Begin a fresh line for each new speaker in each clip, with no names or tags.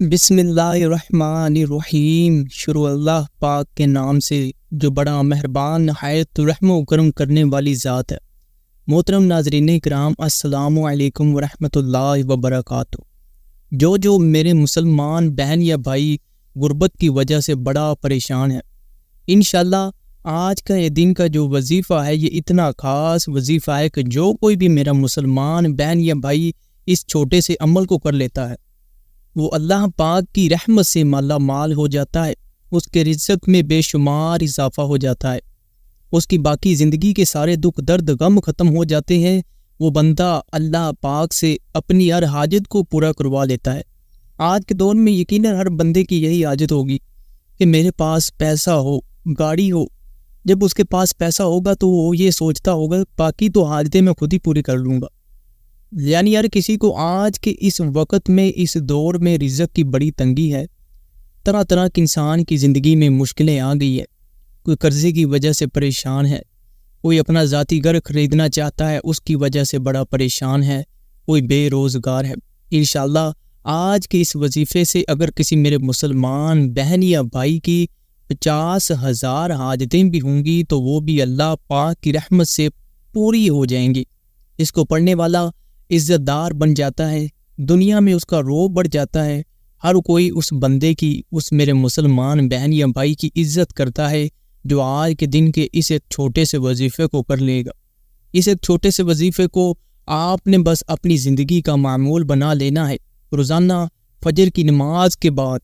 بسم اللہ الرحمن الرحیم۔ شروع اللہ پاک کے نام سے جو بڑا مہربان نہایت رحم و کرم کرنے والی ذات ہے۔ محترم ناظرین کرام، السلام علیکم ورحمۃ اللہ وبرکاتہ۔ جو میرے مسلمان بہن یا بھائی غربت کی وجہ سے بڑا پریشان ہے، انشاءاللہ آج کا یہ دن کا جو وظیفہ ہے یہ اتنا خاص وظیفہ ہے کہ جو کوئی بھی میرا مسلمان بہن یا بھائی اس چھوٹے سے عمل کو کر لیتا ہے، وہ اللہ پاک کی رحمت سے مالا مال ہو جاتا ہے، اس کے رزق میں بے شمار اضافہ ہو جاتا ہے، اس کی باقی زندگی کے سارے دکھ درد غم ختم ہو جاتے ہیں، وہ بندہ اللہ پاک سے اپنی ہر حاجت کو پورا کروا لیتا ہے۔ آج کے دور میں یقیناً ہر بندے کی یہی حاجت ہوگی کہ میرے پاس پیسہ ہو، گاڑی ہو۔ جب اس کے پاس پیسہ ہوگا تو وہ یہ سوچتا ہوگا باقی تو حاجتیں میں خود ہی پوری کر لوں گا۔ یعنی ہر کسی کو آج کے اس وقت میں اس دور میں رزق کی بڑی تنگی ہے۔ طرح طرح کے انسان کی زندگی میں مشکلیں آ گئی ہے۔ کوئی قرضے کی وجہ سے پریشان ہے، کوئی اپنا ذاتی گھر خریدنا چاہتا ہے، اس کی وجہ سے بڑا پریشان ہے، کوئی بے روزگار ہے۔ انشاءاللہ آج کے اس وظیفے سے اگر کسی میرے مسلمان بہن یا بھائی کی 50,000 حاجتیں بھی ہوں گی تو وہ بھی اللہ پاک کی رحمت سے پوری ہو جائیں گی۔ اس کو پڑھنے والا عزت دار بن جاتا ہے، دنیا میں اس کا روب بڑھ جاتا ہے، ہر کوئی اس بندے کی، اس میرے مسلمان بہن یا بھائی کی عزت کرتا ہے جو آج کے دن کے اس ایک چھوٹے سے وظیفے کو کر لے گا۔ اس ایک چھوٹے سے وظیفے کو آپ نے بس اپنی زندگی کا معمول بنا لینا ہے۔ روزانہ فجر کی نماز کے بعد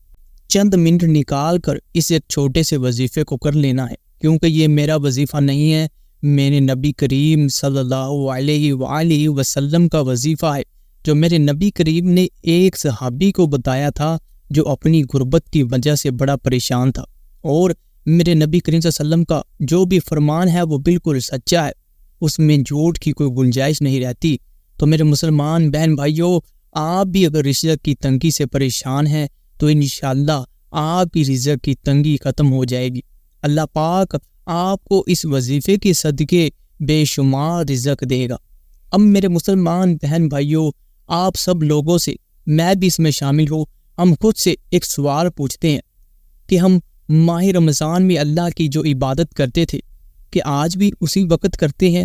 چند منٹ نکال کر اس ایک چھوٹے سے وظیفے کو کر لینا ہے، کیونکہ یہ میرا وظیفہ نہیں ہے، میرے نبی کریم صلی اللہ علیہ وآلہ وسلم کا وظیفہ ہے، جو میرے نبی کریم نے ایک صحابی کو بتایا تھا جو اپنی غربت کی وجہ سے بڑا پریشان تھا، اور میرے نبی کریم صلی اللہ علیہ وسلم کا جو بھی فرمان ہے وہ بالکل سچا ہے، اس میں جھوٹ کی کوئی گنجائش نہیں رہتی۔ تو میرے مسلمان بہن بھائیوں، آپ بھی اگر رزق کی تنگی سے پریشان ہیں تو انشاءاللہ آپ کی رزق کی تنگی ختم ہو جائے گی۔ اللہ پاک آپ کو اس وظیفے کے صدقے بے شمار رزق دے گا۔ اب میرے مسلمان بہن بھائیوں، آپ سب لوگوں سے، میں بھی اس میں شامل ہوں، ہم خود سے ایک سوال پوچھتے ہیں کہ ہم ماہ رمضان میں اللہ کی جو عبادت کرتے تھے، کہ آج بھی اسی وقت کرتے ہیں،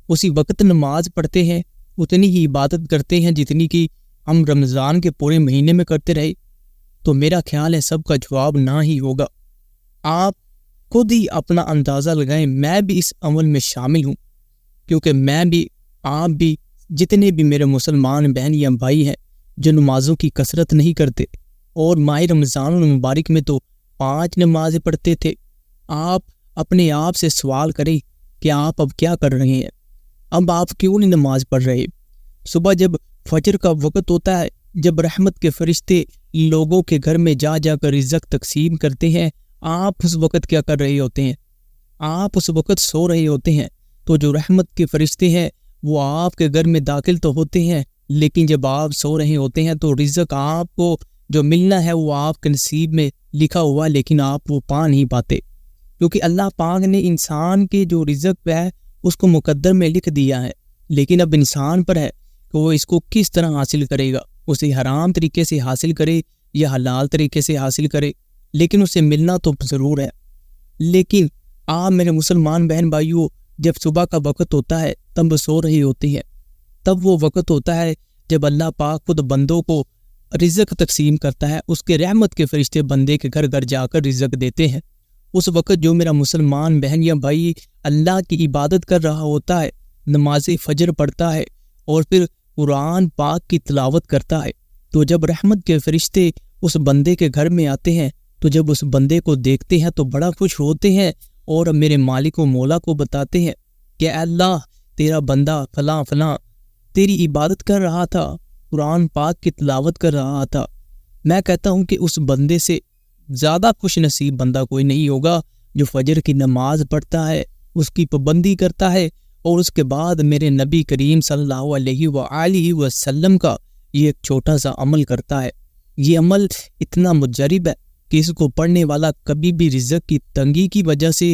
اسی وقت نماز پڑھتے ہیں، اتنی ہی عبادت کرتے ہیں جتنی کہ ہم رمضان کے پورے مہینے میں کرتے رہے؟ تو میرا خیال ہے سب کا جواب نہ ہی ہوگا۔ آپ خود ہی اپنا اندازہ لگائیں، میں بھی اس عمل میں شامل ہوں، کیونکہ میں بھی، آپ بھی، جتنے بھی میرے مسلمان بہن یا بھائی ہیں جو نمازوں کی کثرت نہیں کرتے، اور ماہ رمضان المبارک میں تو 5 نمازیں پڑھتے تھے، آپ اپنے آپ سے سوال کریں کہ آپ اب کیا کر رہے ہیں؟ اب آپ کیوں نہیں نماز پڑھ رہے؟ صبح جب فجر کا وقت ہوتا ہے، جب رحمت کے فرشتے لوگوں کے گھر میں جا جا کر رزق تقسیم کرتے ہیں، آپ اس وقت کیا کر رہے ہوتے ہیں؟ آپ اس وقت سو رہے ہوتے ہیں۔ تو جو رحمت کے فرشتے ہیں وہ آپ کے گھر میں داخل تو ہوتے ہیں، لیکن جب آپ سو رہے ہوتے ہیں تو رزق آپ کو جو ملنا ہے وہ آپ کے نصیب میں لکھا ہوا، لیکن آپ وہ پا نہیں پاتے، کیونکہ اللہ پاک نے انسان کے جو رزق ہے اس کو مقدر میں لکھ دیا ہے، لیکن اب انسان پر ہے کہ وہ اس کو کس طرح حاصل کرے گا، اسے حرام طریقے سے حاصل کرے یا حلال طریقے سے حاصل کرے، لیکن اسے ملنا تو ضرور ہے۔ لیکن آپ میرے مسلمان بہن بھائیوں، جب صبح کا وقت ہوتا ہے تب سو رہے ہوتے ہیں، تب وہ وقت ہوتا ہے جب اللہ پاک خود بندوں کو رزق تقسیم کرتا ہے، اس کے رحمت کے فرشتے بندے کے گھر گھر جا کر رزق دیتے ہیں۔ اس وقت جو میرا مسلمان بہن یا بھائی اللہ کی عبادت کر رہا ہوتا ہے، نماز فجر پڑھتا ہے اور پھر قرآن پاک کی تلاوت کرتا ہے، تو جب رحمت کے فرشتے اس بندے کے گھر میں آتے ہیں تو جب اس بندے کو دیکھتے ہیں تو بڑا خوش ہوتے ہیں اور میرے مالک و مولا کو بتاتے ہیں کہ اے اللہ، تیرا بندہ فلاں فلاں تیری عبادت کر رہا تھا، قرآن پاک کی تلاوت کر رہا تھا۔ میں کہتا ہوں کہ اس بندے سے زیادہ خوش نصیب بندہ کوئی نہیں ہوگا جو فجر کی نماز پڑھتا ہے، اس کی پابندی کرتا ہے، اور اس کے بعد میرے نبی کریم صلی اللہ علیہ وآلہ وسلم کا یہ ایک چھوٹا سا عمل کرتا ہے۔ یہ عمل اتنا مجرب ہے کہ اس کو پڑھنے والا کبھی بھی رزق کی تنگی کی وجہ سے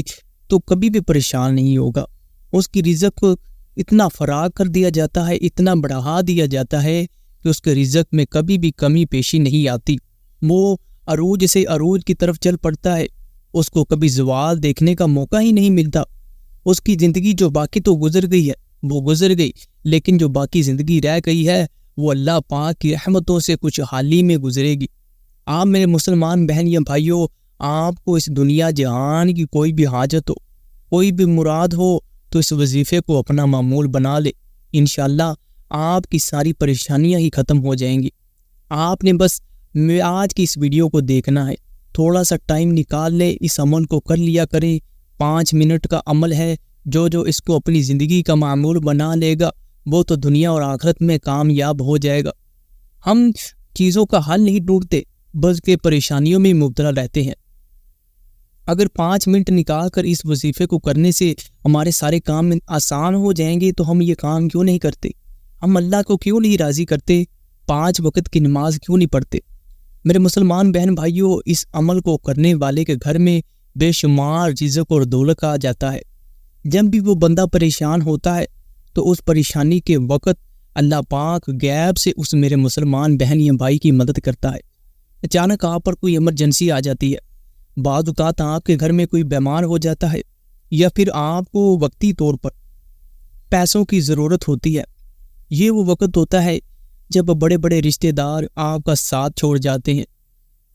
تو کبھی بھی پریشان نہیں ہوگا۔ اس کی رزق کو اتنا فراغ کر دیا جاتا ہے، اتنا بڑھا دیا جاتا ہے کہ اس کے رزق میں کبھی بھی کمی پیشی نہیں آتی۔ وہ عروج سے عروج کی طرف چل پڑتا ہے، اس کو کبھی زوال دیکھنے کا موقع ہی نہیں ملتا۔ اس کی زندگی جو باقی تو گزر گئی ہے وہ گزر گئی، لیکن جو باقی زندگی رہ گئی ہے وہ اللہ پاک کی رحمتوں سے کچھ حال ہی میں گزرے گی۔ آپ میرے مسلمان بہن یا بھائیوں، آپ کو اس دنیا جہان کی کوئی بھی حاجت ہو، کوئی بھی مراد ہو، تو اس وظیفے کو اپنا معمول بنا لے، انشاءاللہ آپ کی ساری پریشانیاں ہی ختم ہو جائیں گی۔ آپ نے بس آج کی اس ویڈیو کو دیکھنا ہے، تھوڑا سا ٹائم نکال لے، اس عمل کو کر لیا کریں۔ 5 منٹ کا عمل ہے، جو اس کو اپنی زندگی کا معمول بنا لے گا وہ تو دنیا اور آخرت میں کامیاب ہو جائے گا۔ ہم چیزوں کا حل نہیں ڈھونڈتے بلکہ پریشانیوں میں مبتلا رہتے ہیں۔ اگر 5 منٹ نکال کر اس وظیفے کو کرنے سے ہمارے سارے کام آسان ہو جائیں گے تو ہم یہ کام کیوں نہیں کرتے؟ ہم اللہ کو کیوں نہیں راضی کرتے؟ 5 وقت کی نماز کیوں نہیں پڑھتے؟ میرے مسلمان بہن بھائیوں، اس عمل کو کرنے والے کے گھر میں بے شمار رزق اور دولت آ جاتا ہے۔ جب بھی وہ بندہ پریشان ہوتا ہے تو اس پریشانی کے وقت اللہ پاک غیب سے اس میرے مسلمان بہن یا بھائی کی مدد کرتا ہے۔ اچانک آپ پر کوئی ایمرجنسی آ جاتی ہے، بعض اوقات آپ کے گھر میں کوئی بیمار ہو جاتا ہے، یا پھر آپ کو وقتی طور پر پیسوں کی ضرورت ہوتی ہے۔ یہ وہ وقت ہوتا ہے جب بڑے بڑے رشتہ دار آپ کا ساتھ چھوڑ جاتے ہیں،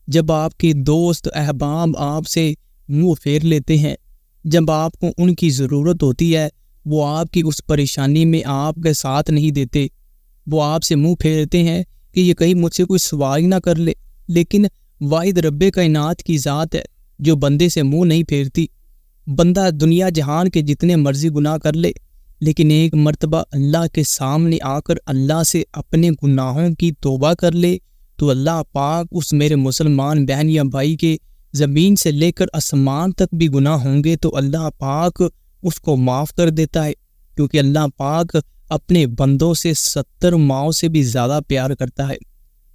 جب آپ کے دوست احباب آپ سے منہ پھیر لیتے ہیں، جب آپ کو ان کی ضرورت ہوتی ہے وہ آپ کی اس پریشانی میں آپ کے ساتھ نہیں دیتے، وہ آپ سے منہ پھیرتے ہیں کہ یہ کہیں مجھ سے کوئی سوال نہ کر لے۔ لیکن واحد رب کائنات کی ذات ہے جو بندے سے منہ نہیں پھیرتی۔ بندہ دنیا جہان کے جتنے مرضی گناہ کر لے، لیکن ایک مرتبہ اللہ کے سامنے آ کر اللہ سے اپنے گناہوں کی توبہ کر لے تو اللہ پاک اس میرے مسلمان بہن یا بھائی کے زمین سے لے کر آسمان تک بھی گناہ ہوں گے تو اللہ پاک اس کو معاف کر دیتا ہے، کیونکہ اللہ پاک اپنے بندوں سے 70 ماؤں سے بھی زیادہ پیار کرتا ہے۔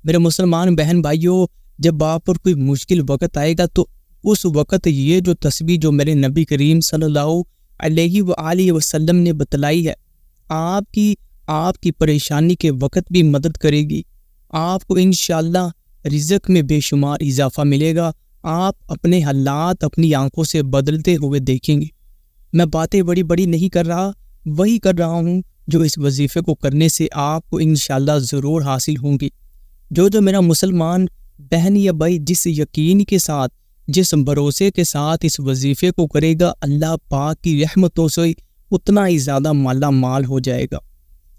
میرے مسلمان بہن بھائیوں، جب آپ پر کوئی مشکل وقت آئے گا تو اس وقت یہ جو تسبیح جو میرے نبی کریم صلی اللہ علیہ وآلہ وسلم نے بتلائی ہے، آپ کی پریشانی کے وقت بھی مدد کرے گی۔ آپ کو انشاءاللہ رزق میں بے شمار اضافہ ملے گا۔ آپ اپنے حالات اپنی آنکھوں سے بدلتے ہوئے دیکھیں گے۔ میں باتیں بڑی بڑی نہیں کر رہا، وہی کر رہا ہوں جو اس وظیفے کو کرنے سے آپ کو انشاءاللہ ضرور حاصل ہوں گی۔ جو میرا مسلمان بہن یا بھائی جس یقین کے ساتھ، جس بھروسے کے ساتھ اس وظیفے کو کرے گا، اللہ پاک کی رحمتوں سے اتنا ہی زیادہ مالا مال ہو جائے گا۔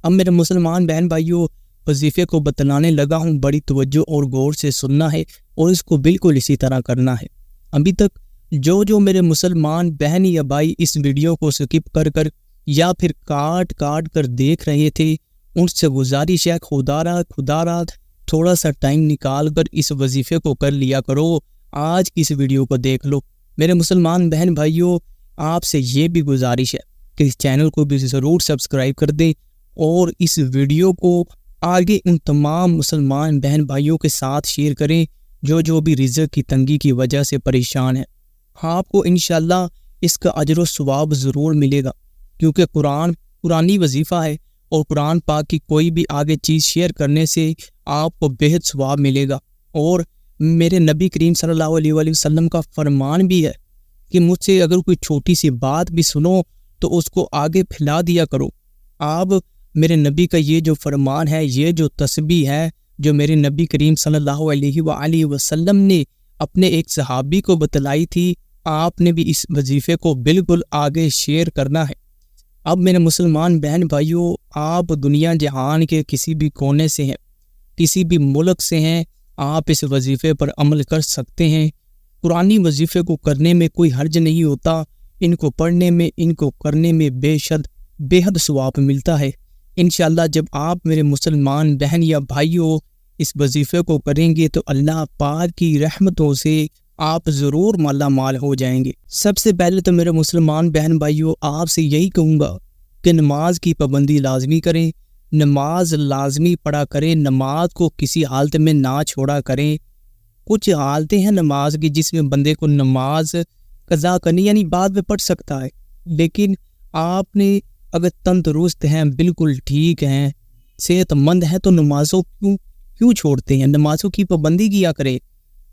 اب میرے مسلمان بہن بھائیوں، وظیفے کو بتلانے لگا ہوں، بڑی توجہ اور غور سے سننا ہے اور اس کو بالکل اسی طرح کرنا ہے۔ ابھی تک جو میرے مسلمان بہن یا بھائی اس ویڈیو کو سکپ کر یا پھر کاٹ کر دیکھ رہے تھے، ان سے گزارش ہے خدا را تھوڑا سا ٹائم نکال کر اس وظیفے کو کر لیا کرو۔ آج کی اس ویڈیو کو دیکھ لو۔ میرے مسلمان بہن بھائیوں، آپ سے یہ بھی گزارش ہے کہ اس چینل کو بھی ضرور سبسکرائب کر دیں اور اس ویڈیو کو آگے ان تمام مسلمان بہن بھائیوں کے ساتھ شیئر کریں جو بھی رزق کی تنگی کی وجہ سے پریشان ہیں۔ آپ کو انشاءاللہ اس کا اجر و ثواب ضرور ملے گا، کیونکہ قرآنی وظیفہ ہے اور قرآن پاک کی کوئی بھی آگے چیز شیئر کرنے سے آپ کو بہت ثواب ملے گا۔ اور میرے نبی کریم صلی اللہ علیہ وآلہ وسلم کا فرمان بھی ہے کہ مجھ سے اگر کوئی چھوٹی سی بات بھی سنو تو اس کو آگے پھیلا دیا کرو۔ آپ میرے نبی کا یہ جو فرمان ہے، یہ جو تسبیح ہے جو میرے نبی کریم صلی اللہ علیہ وآلہ وسلم نے اپنے ایک صحابی کو بتلائی تھی، آپ نے بھی اس وظیفے کو بالکل آگے شیئر کرنا ہے۔ اب میرے مسلمان بہن بھائیوں، آپ دنیا جہان کے کسی بھی کونے سے ہیں، کسی بھی ملک سے ہیں، آپ اس وظیفے پر عمل کر سکتے ہیں۔ قرآنی وظیفے کو کرنے میں کوئی حرج نہیں ہوتا، ان کو پڑھنے میں، ان کو کرنے میں بے حد ثواب ملتا ہے۔ انشاءاللہ جب آپ میرے مسلمان بہن یا بھائیوں اس وظیفے کو کریں گے تو اللہ پاک کی رحمتوں سے آپ ضرور مالا مال ہو جائیں گے۔ سب سے پہلے تو میرے مسلمان بہن بھائیوں، آپ سے یہی کہوں گا کہ نماز کی پابندی لازمی کریں، نماز لازمی پڑھا کریں، نماز کو کسی حالت میں نہ چھوڑا کریں۔ کچھ حالتیں ہیں نماز کی جس میں بندے کو نماز قضا کرنی، یعنی بعد میں پڑھ سکتا ہے، لیکن آپ نے اگر تندرست ہیں، بالکل ٹھیک ہیں، صحت مند ہیں، تو نمازوں کیوں چھوڑتے ہیں؟ نمازوں کی پابندی کیا کریں۔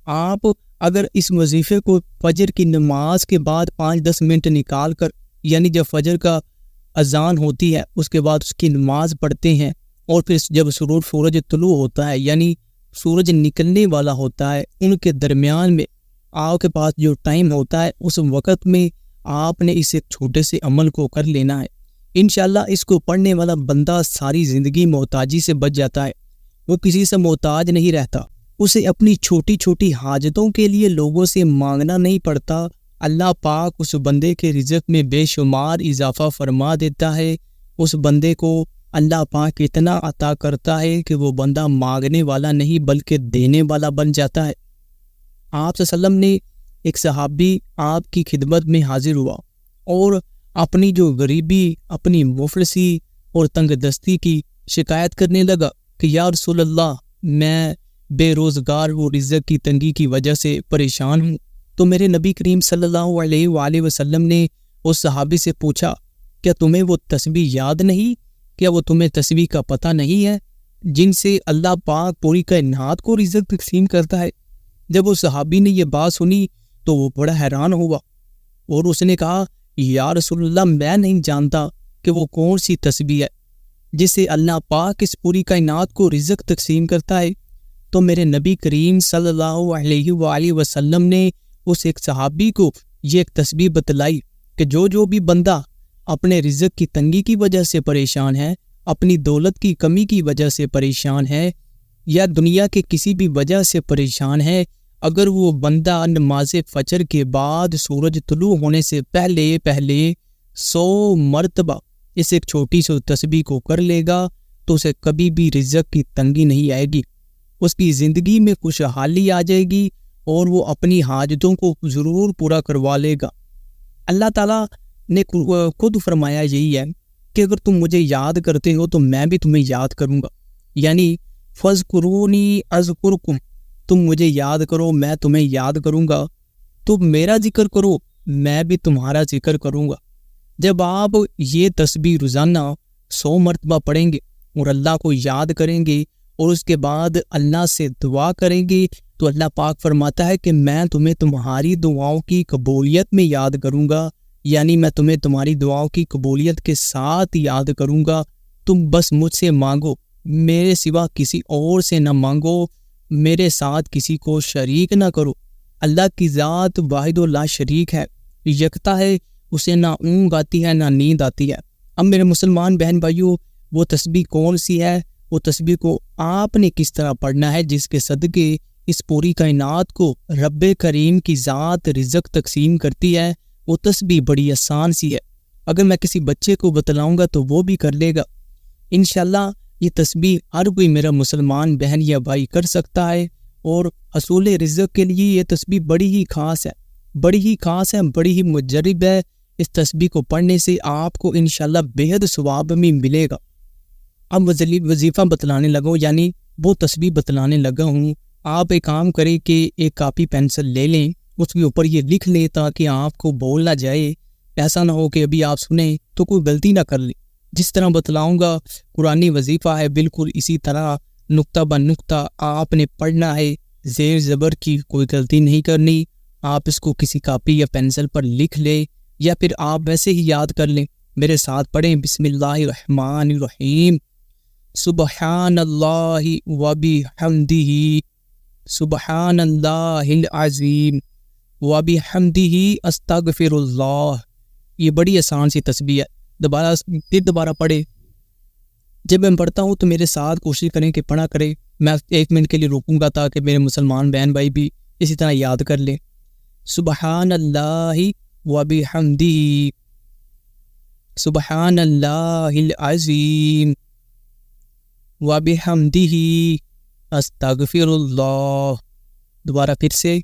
آپ اگر اس وظیفے کو فجر کی نماز کے بعد 5-10 منٹ نکال کر، یعنی جب فجر کا اذان ہوتی ہے اس کے بعد اس کی نماز پڑھتے ہیں، اور پھر جب سورج طلوع ہوتا ہے یعنی سورج نکلنے والا ہوتا ہے، ان کے درمیان میں آپ کے پاس جو ٹائم ہوتا ہے اس وقت میں آپ نے اس ایک چھوٹے سے عمل کو کر لینا ہے، انشاءاللہ اس کو پڑھنے والا بندہ ساری زندگی محتاجی سے بچ جاتا ہے، وہ کسی سے محتاج نہیں رہتا، اسے اپنی چھوٹی چھوٹی حاجتوں کے لیے لوگوں سے مانگنا نہیں پڑتا، اللہ پاک اس بندے کے رزق میں بے شمار اضافہ فرما دیتا ہے، اس بندے کو اللہ پاک اتنا عطا کرتا ہے کہ وہ بندہ مانگنے والا نہیں بلکہ دینے والا بن جاتا ہے۔ آپ صلی اللہ علیہ وسلم نے ایک صحابی آپ کی خدمت میں حاضر ہوا اور اپنی جو غریبی، اپنی مفلسی اور تنگ دستی کی شکایت کرنے لگا کہ یا رسول اللہ، میں بے روزگار و رزق کی تنگی کی وجہ سے پریشان ہوں۔ تو میرے نبی کریم صلی اللہ علیہ وآلہ وسلم نے اس صحابی سے پوچھا، کیا تمہیں وہ تسبیح یاد نہیں؟ کیا وہ تمہیں تسبیح کا پتہ نہیں ہے جن سے اللہ پاک پوری کائنات کو رزق تقسیم کرتا ہے؟ جب وہ صحابی نے یہ بات سنی تو وہ بڑا حیران ہوا اور اس نے کہا، یا رسول اللہ، میں نہیں جانتا کہ وہ کون سی تسبیح ہے جس سے اللہ پاک اس پوری کائنات کو رزق تقسیم کرتا ہے۔ تو میرے نبی کریم صلی اللہ علیہ وآلہ وسلم نے اس ایک صحابی کو یہ ایک تسبیح بتلائی کہ جو بھی بندہ اپنے رزق کی تنگی کی وجہ سے پریشان ہے، اپنی دولت کی کمی کی وجہ سے پریشان ہے، یا دنیا کے کسی بھی وجہ سے پریشان ہے، اگر وہ بندہ نماز فجر کے بعد سورج طلوع ہونے سے پہلے 100 مرتبہ اس ایک چھوٹی سی تسبیح کو کر لے گا تو اسے کبھی بھی رزق کی تنگی نہیں آئے گی، اس کی زندگی میں خوشحالی آ جائے گی اور وہ اپنی حاجتوں کو ضرور پورا کروا لے گا۔ اللہ تعالیٰ نے خود فرمایا یہی ہے کہ اگر تم مجھے یاد کرتے ہو تو میں بھی تمہیں یاد کروں گا، یعنی فَاذْكُرُونِي أَذْكُرْكُمْ، تم مجھے یاد کرو میں تمہیں یاد کروں گا، تم میرا ذکر کرو میں بھی تمہارا ذکر کروں گا۔ جب آپ یہ تسبیح روزانہ 100 مرتبہ پڑھیں گے اور اللہ کو یاد کریں گے اور اس کے بعد اللہ سے دعا کریں گے تو اللہ پاک فرماتا ہے کہ میں تمہیں تمہاری دعاؤں کی قبولیت میں یاد کروں گا، یعنی میں تمہیں تمہاری دعاؤں کی قبولیت کے ساتھ یاد کروں گا، تم بس مجھ سے مانگو، میرے سوا کسی اور سے نہ مانگو، میرے ساتھ کسی کو شریک نہ کرو۔ اللہ کی ذات واحد و لا شریک ہے، یکتا ہے، اسے نہ اونگ آتی ہے نہ نیند آتی ہے۔ اب میرے مسلمان بہن بھائیوں، وہ تسبیح کون سی ہے؟ وہ تسبیح کو آپ نے کس طرح پڑھنا ہے جس کے صدقے اس پوری کائنات کو رب کریم کی ذات رزق تقسیم کرتی ہے؟ وہ تسبیح بڑی آسان سی ہے، اگر میں کسی بچے کو بتلاؤں گا تو وہ بھی کر لے گا۔ انشاءاللہ یہ تسبیح ہر کوئی میرا مسلمان بہن یا بھائی کر سکتا ہے، اور حصول رزق کے لیے یہ تسبیح بڑی ہی خاص ہے، بڑی ہی مجرب ہے۔ اس تسبیح کو پڑھنے سے آپ کو انشاءاللہ بے حد ثواب میں ملے گا۔ اب وظیفہ بتلانے لگا ہوں، یعنی وہ تسبیح بتلانے لگا ہوں، آپ ایک کام کریں کہ ایک کاپی پینسل لے لیں، اس کے اوپر یہ لکھ لیں تاکہ آپ کو بھول نہ جائے، ایسا نہ ہو کہ ابھی آپ سنیں تو کوئی غلطی نہ کر لیں۔ جس طرح بتلاؤں گا قرآنی وظیفہ ہے، بالکل اسی طرح نقطہ بہ نقطہ آپ نے پڑھنا ہے، زیر زبر کی کوئی غلطی نہیں کرنی۔ آپ اس کو کسی کاپی یا پینسل پر لکھ لیں یا پھر آپ ویسے ہی یاد کر لیں۔ میرے ساتھ پڑھیں، بسم اللہ الرحمن الرحیم، سبحان اللہ و بحمدہ، سبحان اللہ العظیم و بحمدہ استغفر اللہ۔ یہ بڑی آسان سی تسبیح ہے، دوبارہ پڑھے۔ جب میں پڑھتا ہوں تو میرے ساتھ کوشش کریں کہ پڑھا کریں، میں 1 منٹ کے لیے روکوں گا تاکہ میرے مسلمان بہن بھائی بھی اسی طرح یاد کر لیں۔ سبحان اللہ و بحمدہ، سبحان اللہ العظیم و بحمدہ استغفر اللہ۔ دوبارہ پھر سے،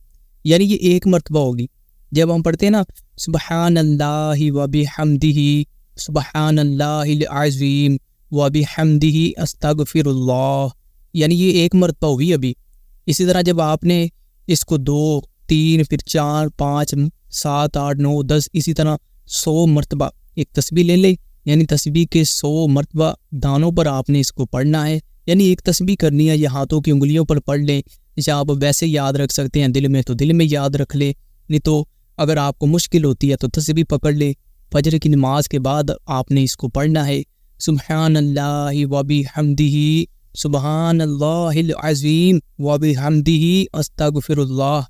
یعنی یہ 1 مرتبہ ہوگی۔ جب ہم پڑھتے ہیں نا سبحان اللہ و بحمدہ، سبحان اللہ العظیم و بحمدہ استغفر اللہ، یعنی یہ 1 مرتبہ ہوئی ابھی۔ اسی طرح جب آپ نے اس کو 2 3 پھر 4 5 7 8 9 10 اسی طرح 100 مرتبہ ایک تسبیح لے لیں، یعنی تسبیح کے 100 مرتبہ دانوں پر آپ نے اس کو پڑھنا ہے، یعنی ایک تسبیح کرنی ہے یا ہاتھوں کی انگلیوں پر پڑھ لیں، یا آپ ویسے یاد رکھ سکتے ہیں دل میں تو دل میں یاد رکھ لے، نہیں تو اگر آپ کو مشکل ہوتی ہے تو تسبیح پکڑ لے۔ فجر کی نماز کے بعد آپ نے اس کو پڑھنا ہے، سبحان اللہ و بحمدہ، سبحان اللہ العظیم و بحمدہ، استغفر اللہ۔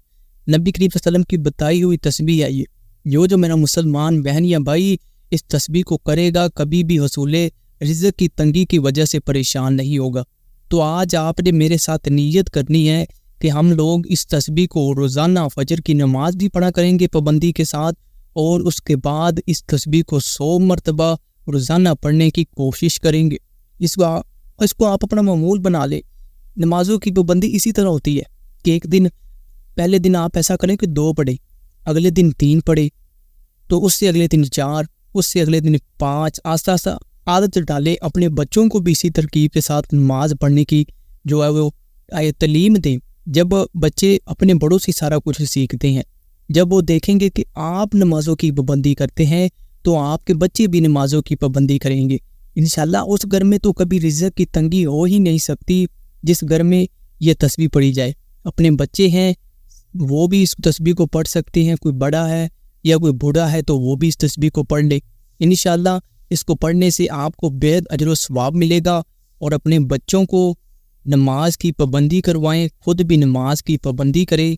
نبی کریم صلی اللہ علیہ وسلم کی بتائی ہوئی تسبیح ہے یہ، جو میرا مسلمان بہن یا بھائی اس تسبیح کو کرے گا کبھی بھی حصول رزق کی تنگی کی وجہ سے پریشان نہیں ہوگا۔ تو آج آپ نے میرے ساتھ نیت کرنی ہے کہ ہم لوگ اس تسبیح کو روزانہ فجر کی نماز بھی پڑھا کریں گے پابندی کے ساتھ، اور اس کے بعد اس تسبیح کو 100 مرتبہ روزانہ پڑھنے کی کوشش کریں گے۔ اس کو آپ اپنا معمول بنا لیں۔ نمازوں کی پابندی اسی طرح ہوتی ہے کہ ایک دن پہلے دن آپ ایسا کریں کہ 2 پڑھیں، اگلے دن 3 پڑھیں، تو اس سے اگلے دن 4، اس سے اگلے دن 5، آہستہ آہستہ عادت ڈالیں۔ اپنے بچوں کو بھی اسی ترکیب کے ساتھ نماز پڑھنے کی جو ہے وہ تعلیم دیں۔ جب بچے اپنے بڑوں سے سارا کچھ سیکھتے ہیں، جب وہ دیکھیں گے کہ آپ نمازوں کی پابندی کرتے ہیں تو آپ کے بچے بھی نمازوں کی پابندی کریں گے انشاءاللہ۔ اس گھر میں تو کبھی رزق کی تنگی ہو ہی نہیں سکتی جس گھر میں یہ تسبیح پڑھی جائے۔ اپنے بچے ہیں وہ بھی اس تسبیح کو پڑھ سکتے ہیں، کوئی بڑا ہے یا کوئی بوڑھا ہے تو وہ بھی اس تسبیح کو پڑھ لے انشاءاللہ۔ اس کو پڑھنے سے آپ کو بے حد اجر و ثواب ملے گا، اور اپنے بچوں کو نماز کی پابندی کروائیں، خود بھی نماز کی پابندی کریں،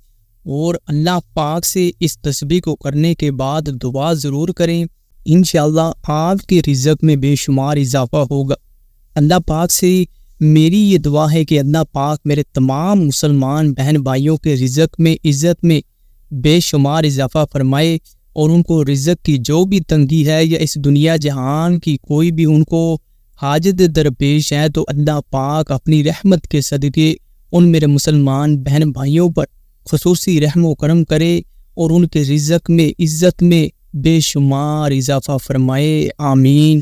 اور اللہ پاک سے اس تسبیح کو کرنے کے بعد دعا ضرور کریں۔ انشاءاللہ آپ کے رزق میں بے شمار اضافہ ہوگا۔ اللہ پاک سے میری یہ دعا ہے کہ اللہ پاک میرے تمام مسلمان بہن بھائیوں کے رزق میں عزت میں بے شمار اضافہ فرمائے، اور ان کو رزق کی جو بھی تنگی ہے یا اس دنیا جہان کی کوئی بھی ان کو حاجت درپیش ہے تو اللہ پاک اپنی رحمت کے صدقے ان میرے مسلمان بہن بھائیوں پر خصوصی رحم و کرم کرے، اور ان کے رزق میں عزت میں بے شمار اضافہ فرمائے، آمین۔